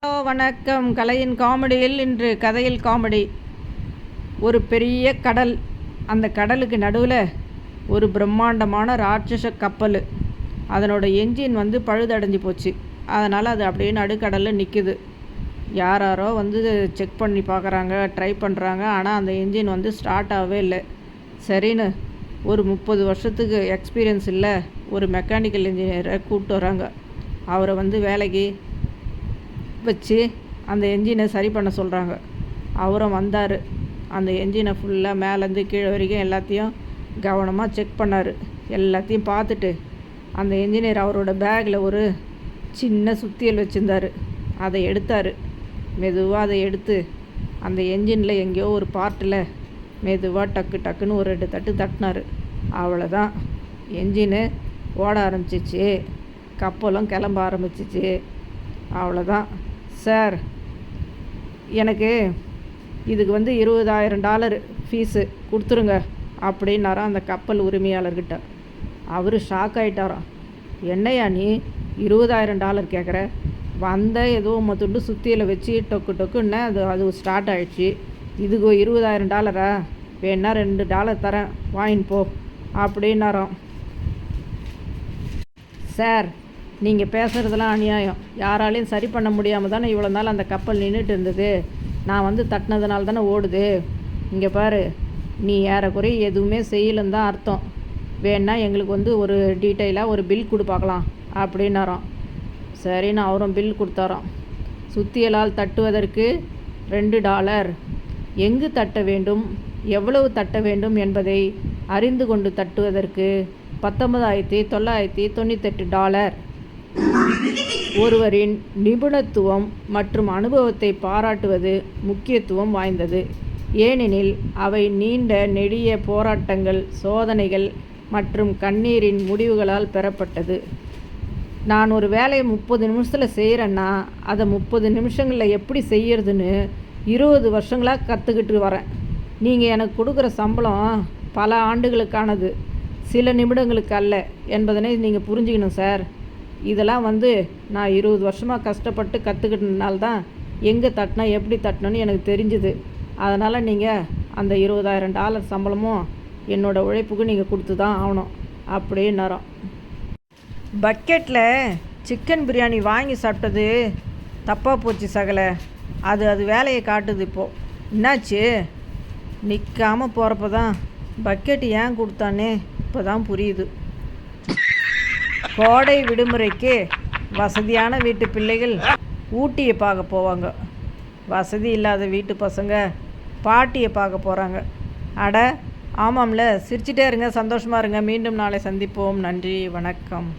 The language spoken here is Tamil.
ஹலோ வணக்கம். கலையின் காமெடியில் இன்று கதையில் காமெடி. ஒரு பெரிய கடல். அந்த கடலுக்கு நடுவில் ஒரு பிரம்மாண்டமான ராட்சச கப்பல். அதனோட என்ஜின் பழுதடைஞ்சு போச்சு. அதனால் அது அப்படியே நடுக்கடலில் நிற்குது. யாரோ செக் பண்ணி பார்க்குறாங்க, ட்ரை பண்ணுறாங்க. ஆனால் அந்த என்ஜின் ஸ்டார்ட் ஆகவே இல்லை. சரின்னு ஒரு 30 வருஷத்துக்கு எக்ஸ்பீரியன்ஸ் இல்லை ஒரு மெக்கானிக்கல் இன்ஜினியரை கூப்பிட்டு வராங்க. அவரை வேலைக்கு வச்சு அந்த என்ஜினை சரி பண்ண சொல்கிறாங்க. அவரும் வந்தார். அந்த என்ஜினை ஃபுல்லாக மேலேருந்து கீழே வரைக்கும் எல்லாத்தையும் கவனமாக செக் பண்ணார். எல்லாத்தையும் பார்த்துட்டு அந்த என்ஜினியர் அவரோட பேக்கில் ஒரு சின்ன சுத்தியல் வச்சுருந்தார். அதை எடுத்தார். மெதுவாக அதை எடுத்து அந்த என்ஜினில் எங்கேயோ ஒரு பார்ட்டில் மெதுவாக டக்கு டக்குன்னு ஒரு 2 தட்டு தட்டினார். அவ்வளோதான், என்ஜினு ஓட ஆரம்பிச்சிச்சு. கப்பலும் கிளம்ப ஆரம்பிச்சிச்சு. அவ்வளோதான் சார், எனக்கு இதுக்கு $20,000 ஃபீஸு கொடுத்துருங்க அப்படின்னாராம் அந்த கப்பல் உரிமையாளர்கிட்ட. அவர் ஷாக் ஆகிட்டாராம். என்னையா நீ $20,000 கேட்குற? ஏதோ துண்டு சுத்தியில் வச்சு டொக்கு டொக்குன்னு அது ஸ்டார்ட் ஆகிடுச்சு. இதுக்கு $20,000 வேணா $2 தரேன், வாங்கின்னு போ அப்படின்னாராம். சார், நீங்கள் பேசுகிறதுலாம் அநியாயம். யாராலையும் சரி பண்ண முடியாமல் தானே இவ்வளோ நாள் அந்த கப்பல் நின்றுட்டு இருந்தது. நான் தட்டினதுனால தானே ஓடுது. இங்கே பாரு, நீ ஏறக்குறைய எதுவுமே செய்யலன்னு தான் அர்த்தம். வேணா எங்களுக்கு ஒரு டீட்டெயிலாக ஒரு பில் கொடு பார்க்கலாம் அப்படின்னாராம். சரின்னு அவரும் பில் கொடுத்தாராம். சுத்தியலால் தட்டுவதற்கு $2. எங்கு தட்ட வேண்டும், எவ்வளவு தட்ட வேண்டும் என்பதை அறிந்து கொண்டு தட்டுவதற்கு $19,998. ஒருவரின் நிபுணத்துவம் மற்றும் அனுபவத்தை பாராட்டுவது முக்கியத்துவம் வாய்ந்தது. ஏனெனில் அவை நீண்ட நெடிய போராட்டங்கள், சோதனைகள் மற்றும் கண்ணீரின் முடிவுகளால் பெறப்பட்டது. நான் ஒரு வேலையை 30 நிமிஷத்தில் செய்கிறேன்னா அதை 30 நிமிஷங்களில் எப்படி செய்யறதுன்னு 20 வருஷங்களாக கற்றுக்கிட்டு வரேன். நீங்கள் எனக்கு கொடுக்குற சம்பளம் பல ஆண்டுகளுக்கானது, சில நிமிடங்களுக்கு அல்ல என்பதனை நீங்கள் புரிஞ்சுக்கணும் சார். இதெல்லாம் நான் 20 வருஷமாக கஷ்டப்பட்டு கற்றுக்கிட்டதுனால்தான் எங்கே தட்டினா எப்படி தட்டணும்னு எனக்கு தெரிஞ்சுது. அதனால் நீங்கள் அந்த $20,000 சம்பளமும் என்னோடய உழைப்புக்கு நீங்கள் கொடுத்து தான் ஆகணும் அப்படின்னாரோம். பக்கெட்டில் சிக்கன் பிரியாணி வாங்கி சாப்பிட்டது தப்பாக போச்சு சகலை. அது வேலையை காட்டுது. இப்போது என்னாச்சு? நிற்காமல் போகிறப்ப தான் பக்கெட்டு ஏன் கொடுத்தானே இப்போ தான் புரியுது. கோடை விடுமுறைக்கு வசதியான வீட்டு பிள்ளைகள் ஊட்டியை பார்க்க போவாங்க. வசதி இல்லாத வீட்டு பசங்க பாட்டியை பார்க்க போகிறாங்க. அட ஆமாம்ல, சிரிச்சிட்டே இருங்க, சந்தோஷமாக இருங்க. மீண்டும் நாளை சந்திப்போம். நன்றி, வணக்கம்.